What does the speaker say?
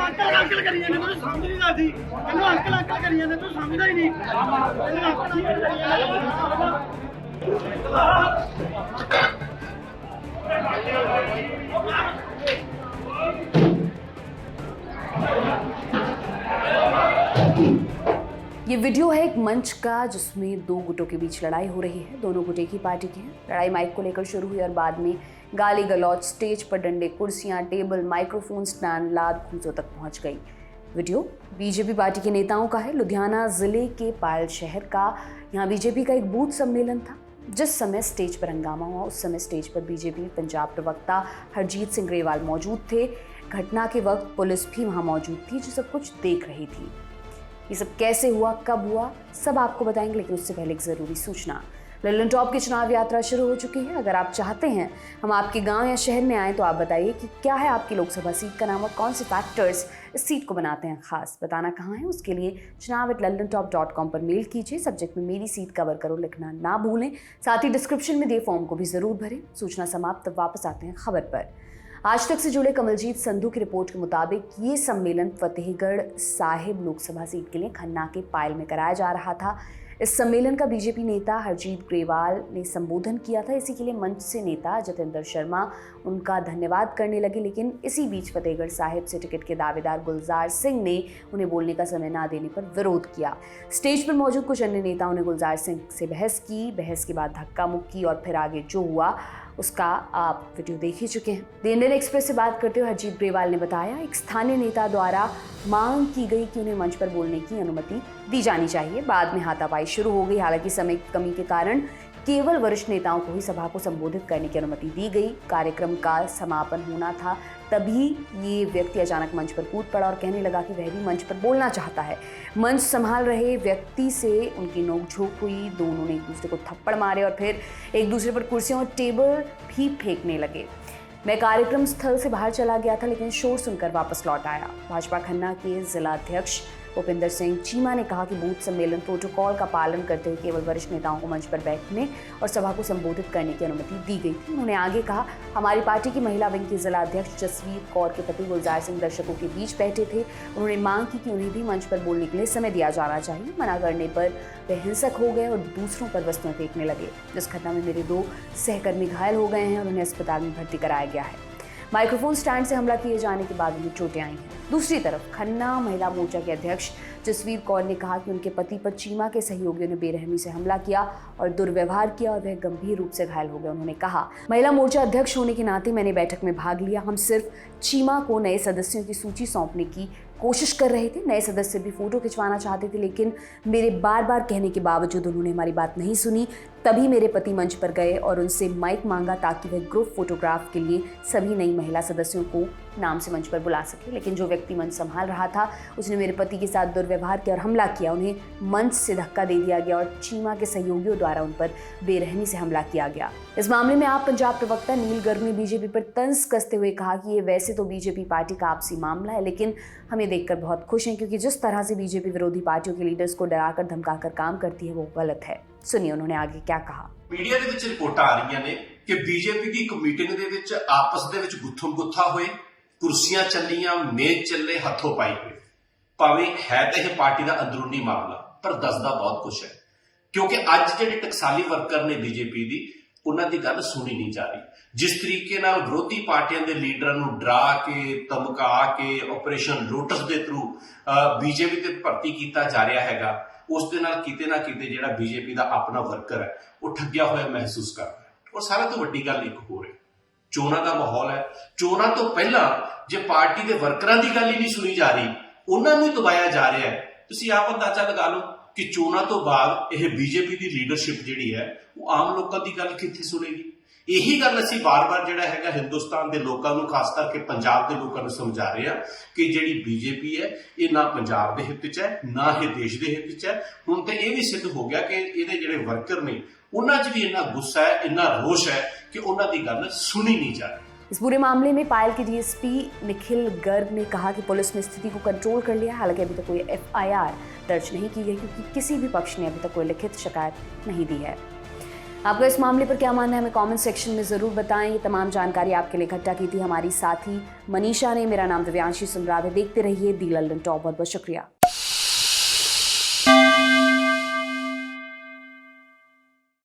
Uncle uncle करी जाने तू समझ नहीं आती तेनू अंकल अंकल करी जाने तू समझदा ही नहीं तेनू अंकल अंकल करी ये वीडियो है एक मंच का जिसमें दो गुटों के बीच लड़ाई हो रही है। दोनों गुट एक ही पार्टी के हैं। लड़ाई माइक को लेकर शुरू हुई और बाद में गाली गलौज, स्टेज पर डंडे, कुर्सियां, टेबल, माइक्रोफोन स्टैंड, लात घूंसों तक पहुंच गई। वीडियो बीजेपी पार्टी के नेताओं का है। लुधियाना जिले के पायल शहर का यहाँ बीजेपी का एक बूथ सम्मेलन था। जिस समय स्टेज पर हंगामा हुआ उस समय स्टेज पर बीजेपी पंजाब प्रवक्ता हरजीत सिंह ग्रेवाल मौजूद थे। घटना के वक्त पुलिस भी वहाँ मौजूद थी जो सब कुछ देख रही थी। ये सब कैसे हुआ, कब हुआ, सब आपको बताएंगे, लेकिन उससे पहले एक ज़रूरी सूचना। लल्लन टॉप की चुनाव यात्रा शुरू हो चुकी है। अगर आप चाहते हैं हम आपके गांव या शहर में आएँ तो आप बताइए कि क्या है आपकी लोकसभा सीट का नाम और कौन से फैक्टर्स इस सीट को बनाते हैं खास। बताना कहाँ है उसके लिए chunav@lallantop.com पर मेल कीजिए। सब्जेक्ट में मेरी सीट कवर करो लिखना ना भूलें। साथ ही डिस्क्रिप्शन में दिए फॉर्म को भी ज़रूर भरें। सूचना समाप्त, तब वापस आते हैं खबर पर। आज तक से जुड़े कमलजीत संधू की रिपोर्ट के मुताबिक ये सम्मेलन फतेहगढ़ साहिब लोकसभा सीट के लिए खन्ना के पायल में कराया जा रहा था। इस सम्मेलन का बीजेपी नेता हरजीत ग्रेवाल ने संबोधन किया था। इसी के लिए मंच से नेता जतेंद्र शर्मा उनका धन्यवाद करने लगे, लेकिन इसी बीच फतेहगढ़ साहिब से टिकट के दावेदार गुलजार सिंह ने उन्हें बोलने का समय ना देने पर विरोध किया। स्टेज पर मौजूद कुछ अन्य नेताओं ने गुलजार सिंह से बहस की। बहस के बाद धक्का मुक्की और फिर आगे जो हुआ उसका आप वीडियो देख ही चुके हैं। द इंडियन एक्सप्रेस से बात करते हुए हरजीत ग्रेवाल ने बताया, एक स्थानीय नेता द्वारा मांग की गई कि उन्हें मंच पर बोलने की अनुमति दी जानी चाहिए। बाद में हाथापाई शुरू हो गई। हालांकि समय की कमी के कारण केवल वरिष्ठ नेताओं को ही सभा को संबोधित करने की अनुमति दी गई। कार्यक्रम का समापन होना था, तभी ये व्यक्ति अचानक मंच पर कूद पड़ा और कहने लगा कि वह भी मंच पर बोलना चाहता है। मंच संभाल रहे व्यक्ति से उनकी नोकझोंक हुई। दोनों ने एक दूसरे को थप्पड़ मारे और फिर एक दूसरे पर कुर्सियां और टेबल भी फेंकने लगे। मैं कार्यक्रम स्थल से बाहर चला गया था, लेकिन शोर सुनकर वापस लौट आया। भाजपा खन्ना के जिला अध्यक्ष भूपिंदर सिंह चीमा ने कहा कि बूथ सम्मेलन प्रोटोकॉल का पालन करते हुए केवल वरिष्ठ नेताओं को मंच पर बैठने और सभा को संबोधित करने की अनुमति दी गई थी। उन्होंने आगे कहा, हमारी पार्टी की महिला विंग की जिला अध्यक्ष जसवीर कौर के पति गुलजार सिंह दर्शकों के बीच बैठे थे। उन्होंने मांग की कि उन्हें भी मंच पर बोलने के लिए समय दिया जाना चाहिए। मना करने पर वे हिंसक हो गए और दूसरों पर वस्तुएं फेंकने लगे। जिस घटना में मेरे 2 सहकर्मी घायल हो गए हैं और उन्हें अस्पताल में भर्ती कराया गया है। माइक्रोफोन स्टैंड से हमला किए जाने के बाद उन्हें चोटें आई हैं। दूसरी तरफ खन्ना महिला मोर्चा के अध्यक्ष जसवीर कौर ने कहा कि उनके पति पर चीमा के सहयोगियों ने बेरहमी से हमला किया और दुर्व्यवहार किया और वह गंभीर रूप से घायल हो गए। उन्होंने कहा, महिला मोर्चा अध्यक्ष होने के नाते मैंने बैठक में भाग लिया। हम सिर्फ चीमा को नए सदस्यों की सूची सौंपने की कोशिश कर रहे थे। नए सदस्य भी फोटो खिंचवाना चाहते थे, लेकिन मेरे बार बार कहने के बावजूद उन्होंने हमारी बात नहीं सुनी। तभी मेरे पति मंच पर गए और उनसे माइक मांगा ताकि वह ग्रुप फोटोग्राफ के लिए सभी नई महिला सदस्यों को नाम से मंच पर बुला सके। लेकिन जो व्यक्ति मंच संभाल रहा था उसने मेरे पति के साथ दुर्व्यवहार किया और हमला किया। उन्हें मंच से धक्का दे दिया गया और चीमा के सहयोगियों द्वारा उन पर बेरहमी से हमला किया गया। इस मामले में आप पंजाब प्रवक्ता नील गर्ग ने बीजेपी पर तंज कसते हुए कहा कि ये वैसे तो बीजेपी पार्टी का आपसी मामला है, लेकिन हम ये देखकर बहुत खुश हैं क्योंकि जिस तरह से बीजेपी विरोधी पार्टियों के लीडर्स को डराकर धमकाकर काम करती है वो गलत है। सुनिए उन्होंने आगे क्या कहा। मीडिया ਦੇ ਵਿੱਚ ਰਿਪੋਰਟਾਂ ਆ ਰਹੀਆਂ ਨੇ ਕਿ ਬੀਜੇਪੀ ਦੀ ਇੱਕ ਮੀਟਿੰਗ ਦੇ ਵਿੱਚ ਆਪਸ ਦੇ ਵਿੱਚ ਗੁੱਥਮ ਗੁੱਥਾ ਹੋਏ, ਕੁਰਸੀਆਂ ਚੱਲੀਆਂ, ਮੇਜ਼ ਚੱਲੇ, ਹੱਥੋਂ ਪਾਈ ਹੋਏ। ਭਾਵੇਂ ਹੈ ਤਾਂ ਇਹ ਪਾਰਟੀ ਦਾ ਅੰਦਰੂਨੀ ਮਾਮਲਾ, ਪਰ ਦੱਸਦਾ ਬਹੁਤ ਕੁਝ ਹੈ ਕਿਉਂਕਿ ਅੱਜ ਜਿਹੜੇ ਟਕਸਾਲੀ ਵਰਕਰ ਨੇ ਬੀਜੇਪੀ ਦੀ ਉਹਨਾਂ ਦੀ ਗੱਲ ਸੁਣੀ ਨਹੀਂ ਜਾ ਰਹੀ। ਜਿਸ ਤਰੀਕੇ ਨਾਲ ਵਿਰੋਧੀ ਪਾਰਟੀਆਂ ਦੇ ਲੀਡਰਾਂ ਨੂੰ ਡਰਾ ਕੇ, ਧਮਕਾ ਕੇ, ਆਪਰੇਸ਼ਨ ਲੋਟਸ ਦੇ ਥਰੂ ਬੀਜੇਪੀ ਤੇ ਭਰਤੀ ਕੀਤਾ ਜਾ ਰਿਹਾ ਹੈਗਾ, ਉਸ ਦੇ ਨਾਲ ਕਿਤੇ ਨਾ ਕਿਤੇ ਜਿਹੜਾ ਬੀਜੇਪੀ ਦਾ ਆਪਣਾ ਵਰਕਰ ਹੈ ਉਹ ਠੱਗਿਆ ਹੋਇਆ ਮਹਿਸੂਸ ਕਰਦਾ ਹੈ। ਔਰ ਸਾਰਿਆਂ ਤੋਂ ਵੱਡੀ ਗੱਲ ਇੱਕ ਹੋਰ ਹੈ, ਚੋਣਾਂ ਦਾ ਮਾਹੌਲ ਹੈ। ਚੋਣਾਂ ਤੋਂ ਪਹਿਲਾਂ ਜੇ ਪਾਰਟੀ ਦੇ ਵਰਕਰਾਂ ਦੀ ਗੱਲ ਹੀ ਨਹੀਂ ਸੁਣੀ ਜਾ ਰਹੀ, ਉਹਨਾਂ ਨੂੰ ਹੀ ਦਬਾਇਆ ਜਾ ਰਿਹਾ ਹੈ, ਤੁਸੀਂ ਆਪ ਅੰਦਾਜ਼ਾ ਲਗਾ ਲਓ ਕਿ ਚੋਣਾਂ ਤੋਂ ਬਾਅਦ ਇਹ ਬੀਜੇਪੀ ਦੀ ਲੀਡਰਸ਼ਿਪ ਜਿਹੜੀ ਹੈ ਉਹ ਆਮ ਲੋਕਾਂ ਦੀ ਗੱਲ ਕਿੱਥੇ ਸੁਣੇਗੀ। ਇਹੀ ਗੱਲ ਅਸੀਂ ਬਾਰ-ਬਾਰ ਜਿਹੜਾ ਹੈਗਾ ਹਿੰਦੁਸਤਾਨ ਦੇ ਲੋਕਾਂ ਨੂੰ, ਖਾਸ ਕਰਕੇ ਪੰਜਾਬ ਦੇ ਲੋਕਾਂ ਨੂੰ ਸਮਝਾ ਰਹੇ ਹਾਂ ਕਿ ਜਿਹੜੀ ਬੀਜੇਪੀ ਹੈ ਇਹ ਨਾ ਪੰਜਾਬ ਦੇ ਹਿੱਤ 'ਚ ਹੈ, ਨਾ ਇਹ ਦੇਸ਼ ਦੇ ਹਿੱਤ 'ਚ ਹੈ। ਹੁਣ ਤੇ ਇਹ ਵੀ ਸਿੱਧ ਹੋ ਗਿਆ ਕਿ ਇਹਦੇ ਜਿਹੜੇ ਵਰਕਰ ਨੇ ਉਹਨਾਂ 'ਚ ਵੀ ਇੰਨਾ ਗੁੱਸਾ ਹੈ, ਇੰਨਾ ਰੋਸ਼ ਹੈ ਕਿ ਉਹਨਾਂ ਦੀ ਗੱਲ ਸੁਣੀ ਨਹੀਂ ਜਾ ਰਹੀ। इस पूरे मामले में पायल के डीएसपी निखिल गर्ग ने कहा कि पुलिस ने स्थिति को कंट्रोल कर लिया। हालांकि अभी तक कोई एफआईआर दर्ज नहीं की गई क्योंकि किसी भी पक्ष ने अभी तक कोई लिखित शिकायत नहीं दी है। आपका इस मामले पर क्या मानना है हमें कमेंट सेक्शन में ज़रूर बताएं। ये तमाम जानकारी आपके लिए इकट्ठा की थी हमारी साथी मनीषा ने। मेरा नाम दिव्यांशी सुमराव है। देखते रहिए दी लंदन टॉप। बहुत बहुत शुक्रिया।